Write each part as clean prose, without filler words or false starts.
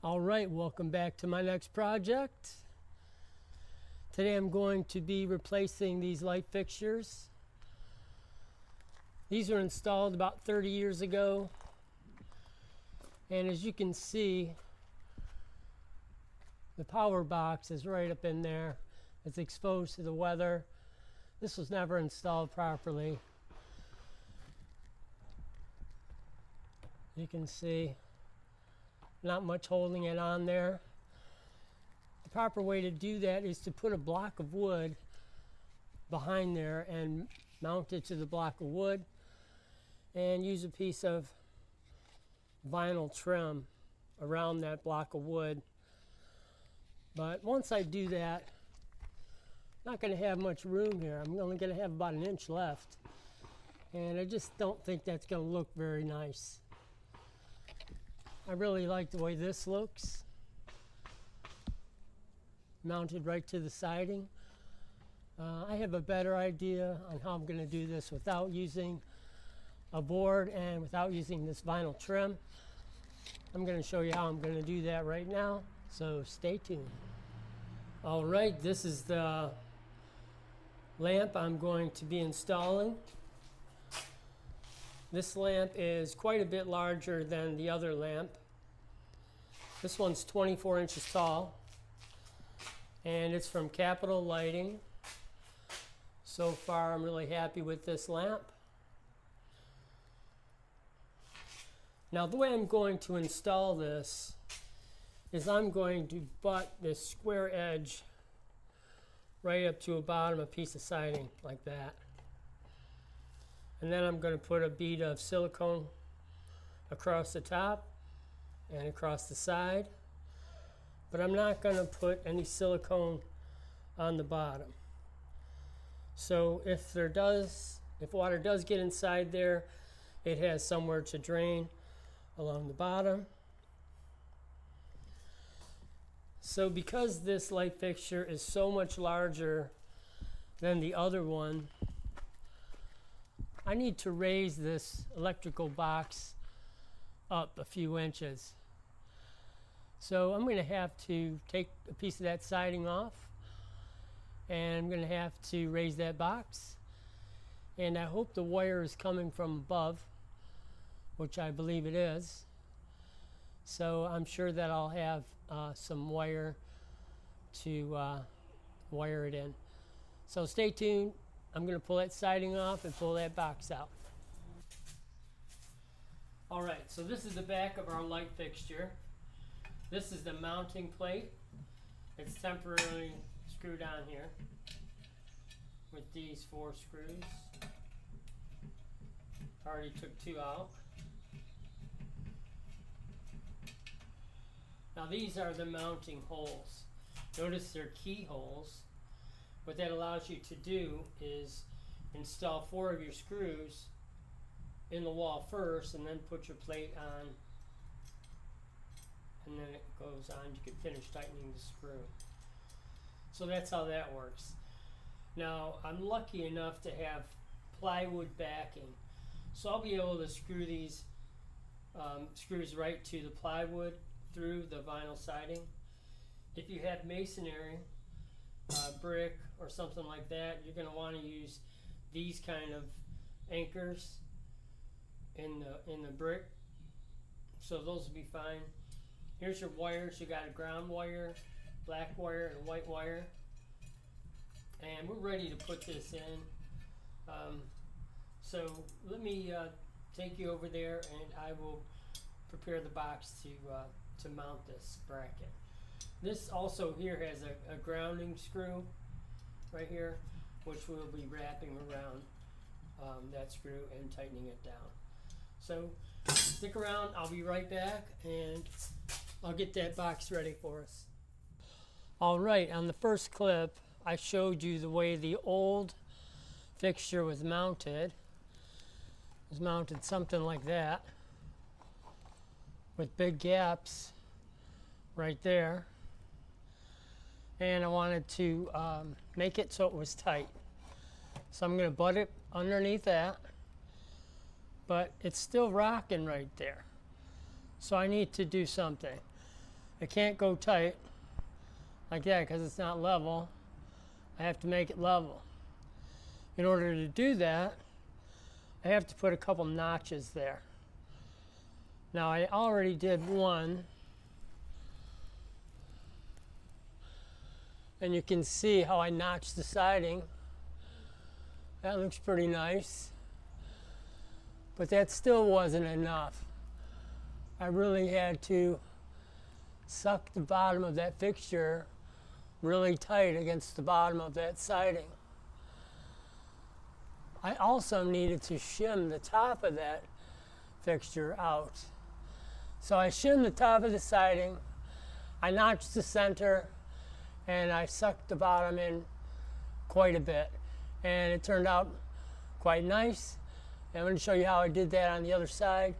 All right, welcome back to my next project. Today I'm going to be replacing these light fixtures. These were installed about 30 years ago. And as you can see, the power box is right up in there. It's exposed to the weather. This was never installed properly. You can see not much holding it on there. The proper way to do that is to put a block of wood behind there and mount it to the block of wood and use a piece of vinyl trim around that block of wood. But once I do that, I'm not going to have much room here. I'm only going to have about an inch left. And I just don't think that's going to look very nice. I really like the way this looks. Mounted right to the siding. I have a better idea on how I'm going to do this without using a board and without using this vinyl trim. I'm going to show you how I'm going to do that right now, so stay tuned. All right, this is the lamp I'm going to be installing. This lamp is quite a bit larger than the other lamp. This one's 24 inches tall, and it's from Capital Lighting. So far, I'm really happy with this lamp. Now, the way I'm going to install this is I'm going to butt this square edge right up to a bottom of a piece of siding like that. And then I'm going to put a bead of silicone across the top and across the side. But I'm not going to put any silicone on the bottom. So if water does get inside there, it has somewhere to drain along the bottom. So because this light fixture is so much larger than the other one, I need to raise this electrical box up a few inches. So I'm going to have to take a piece of that siding off, and I'm going to have to raise that box. And I hope the wire is coming from above, which I believe it is. So I'm sure that I'll have some wire to wire it in. So stay tuned. I'm going to pull that siding off and pull that box out. All right, so this is the back of our light fixture. This is the mounting plate. It's temporarily screwed on here with these 4 screws. Already took 2 out. Now these are the mounting holes. Notice they're keyholes. What that allows you to do is install 4 of your screws in the wall first, and then put your plate on, and then it goes on. You can finish tightening the screw. So that's how that works. Now I'm lucky enough to have plywood backing, so I'll be able to screw these screws right to the plywood through the vinyl siding. If you have masonry, brick or something like that, you're going to want to use these kind of anchors in the brick, so those will be fine. Here's your wires. You got a ground wire, black wire, and white wire, and we're ready to put this in. So let me take you over there, and I will prepare the box to mount this bracket. This also here has a grounding screw right here, which we'll be wrapping around that screw and tightening it down. So stick around, I'll be right back, and I'll get that box ready for us. All right, on the first clip, I showed you the way the old fixture was mounted. It was mounted something like that, with big gaps right there. And I wanted to make it so it was tight. So I'm going to butt it underneath that, but it's still rocking right there. So I need to do something. It can't go tight like that because it's not level. I have to make it level. In order to do that, I have to put a couple notches there. Now I already did one, and you can see how I notched the siding. That looks pretty nice, but that still wasn't enough. I really had to suck the bottom of that fixture really tight against the bottom of that siding. I also needed to shim the top of that fixture out. So I shimmed the top of the siding, I notched the center, and I sucked the bottom in quite a bit. And it turned out quite nice. And I'm going to show you how I did that on the other side,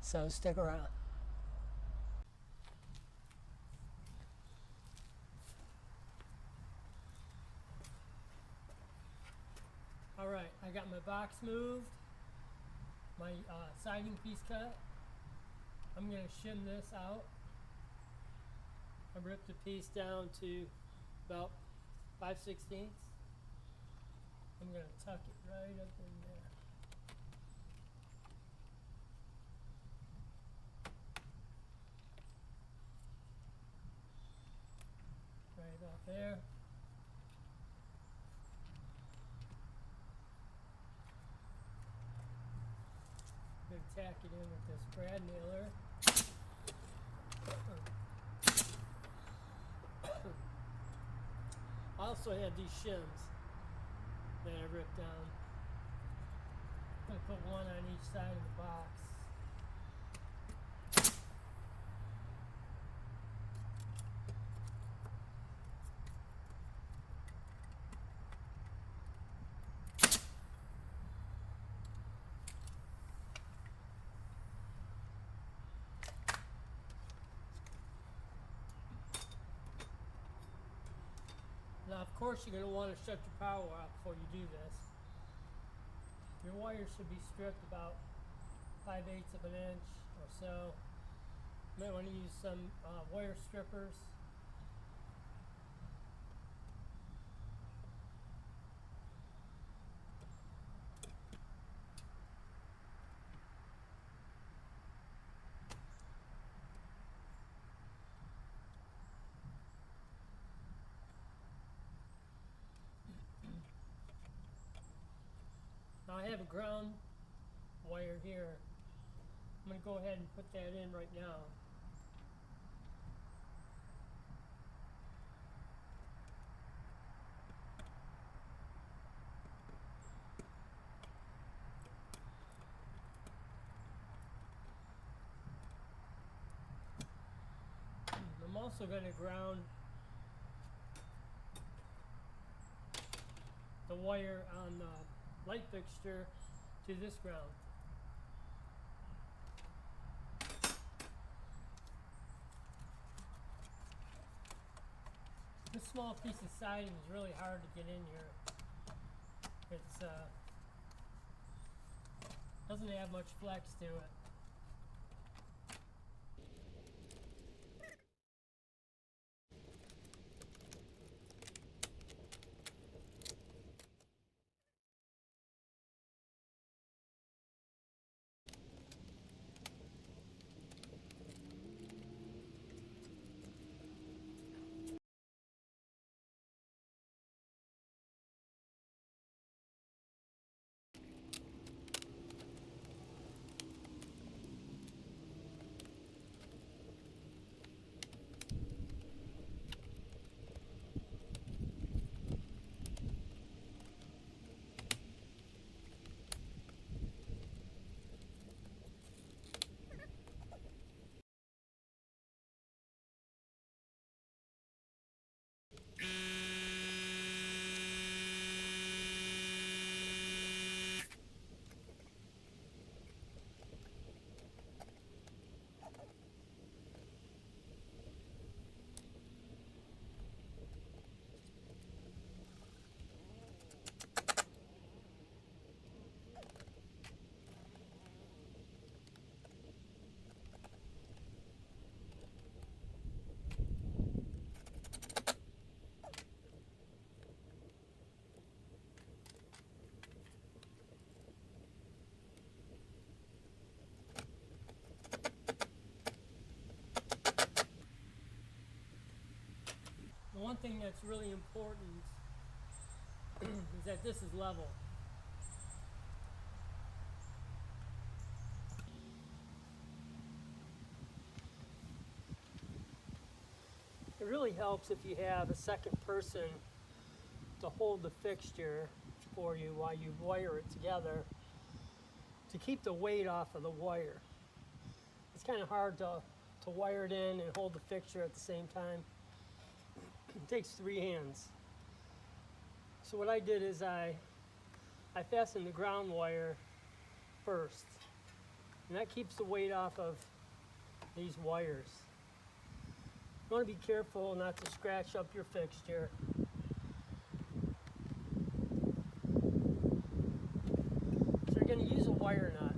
so stick around. All right, I got my box moved, my siding piece cut. I'm going to shim this out. I ripped the piece down to about 5/16. I'm going to tuck it right up in there. Right about there. I'm going to tack it in with this brad nailer. I also have these shims that I ripped down. I'm going to put one on each side of the box. Now, of course, you're going to want to shut your power off before you do this. Your wires should be stripped about 5/8 of an inch or so. You might want to use some wire strippers. Now I have a ground wire here. I'm going to go ahead and put that in right now. I'm also going to ground the wire on the light fixture to this ground. This small piece of siding is really hard to get in here. It's doesn't have much flex to it. one thing that's really important is that this is level. It really helps if you have a second person to hold the fixture for you while you wire it together to keep the weight off of the wire. It's kind of hard to wire it in and hold the fixture at the same time. It takes 3 hands. So what I did is I fastened the ground wire first, and that keeps the weight off of these wires. You want to be careful not to scratch up your fixture. So you're going to use a wire nut.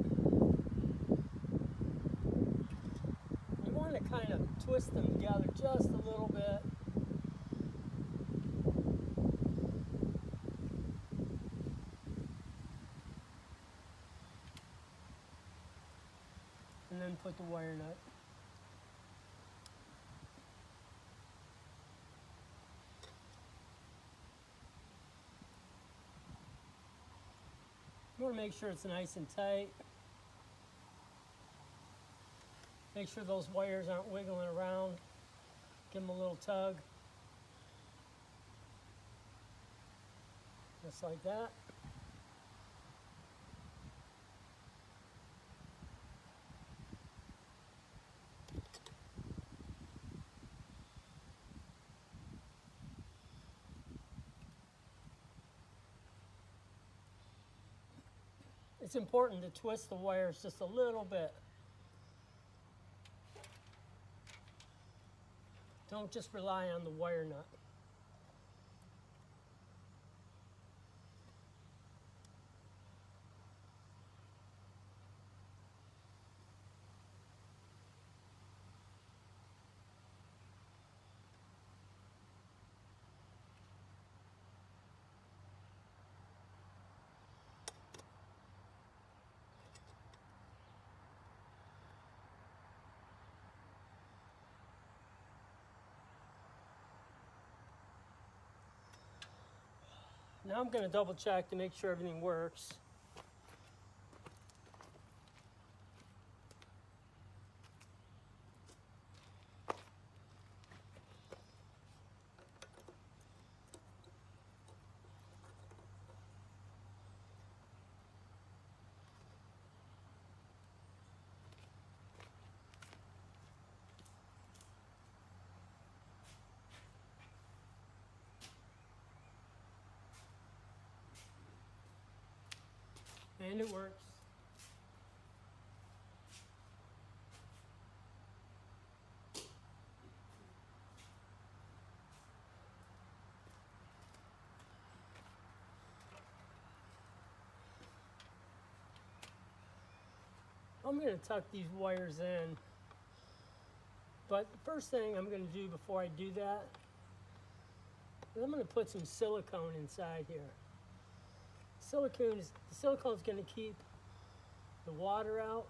You want to kind of twist them together just a little bit. And then put the wire nut. You want to make sure it's nice and tight. Make sure those wires aren't wiggling around. Give them a little tug. Just like that. It's important to twist the wires just a little bit. Don't just rely on the wire nut. Now I'm going to double check to make sure everything works. And it works. I'm going to tuck these wires in, but the first thing I'm going to do before I do that is I'm going to put some silicone inside here. The silicone is going to keep the water out,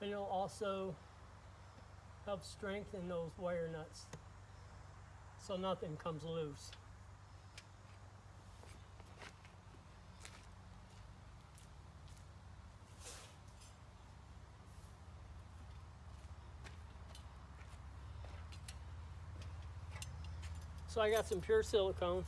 and it'll also help strengthen those wire nuts so nothing comes loose. So I got some pure silicone.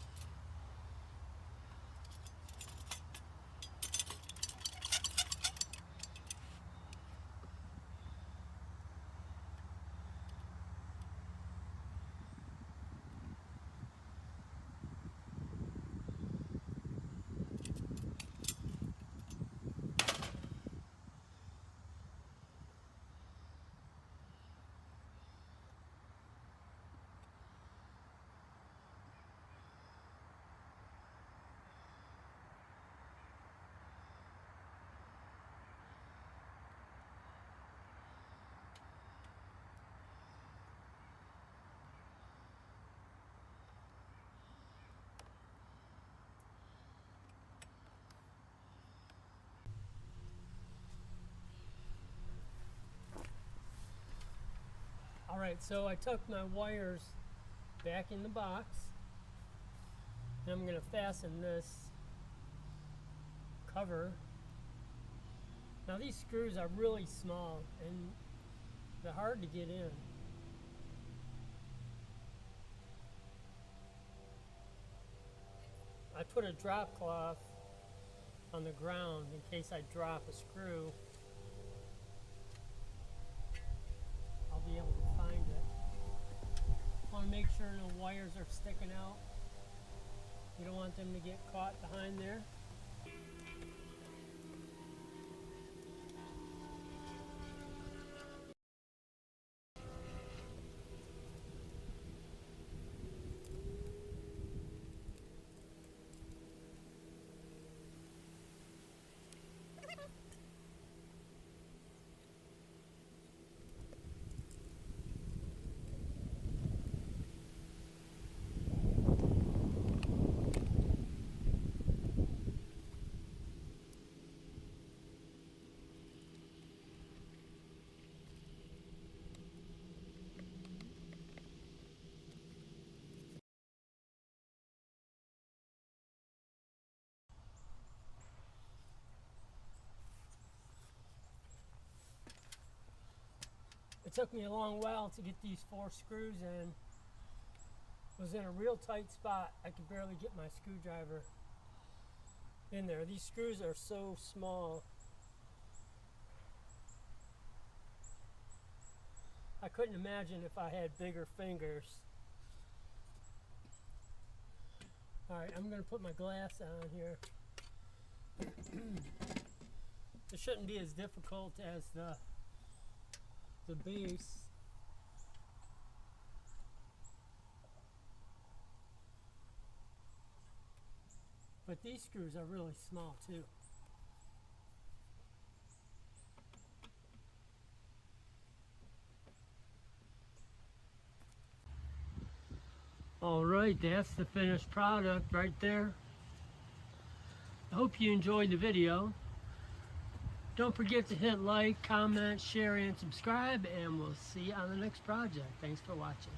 All right, so I took my wires back in the box. And I'm going to fasten this cover. Now these screws are really small and they're hard to get in. I put a drop cloth on the ground in case I drop a screw. I'll be able to find it. Want to make sure no wires are sticking out. You don't want them to get caught behind there. It took me a long while to get these 4 screws in. It was in a real tight spot. I could barely get my screwdriver in there. These screws are so small. I couldn't imagine if I had bigger fingers. Alright, I'm going to put my glass on here. It shouldn't be as difficult as the base. But these screws are really small too. Alright, that's the finished product right there. I hope you enjoyed the video. Don't forget to hit like, comment, share, and subscribe, and we'll see you on the next project. Thanks for watching.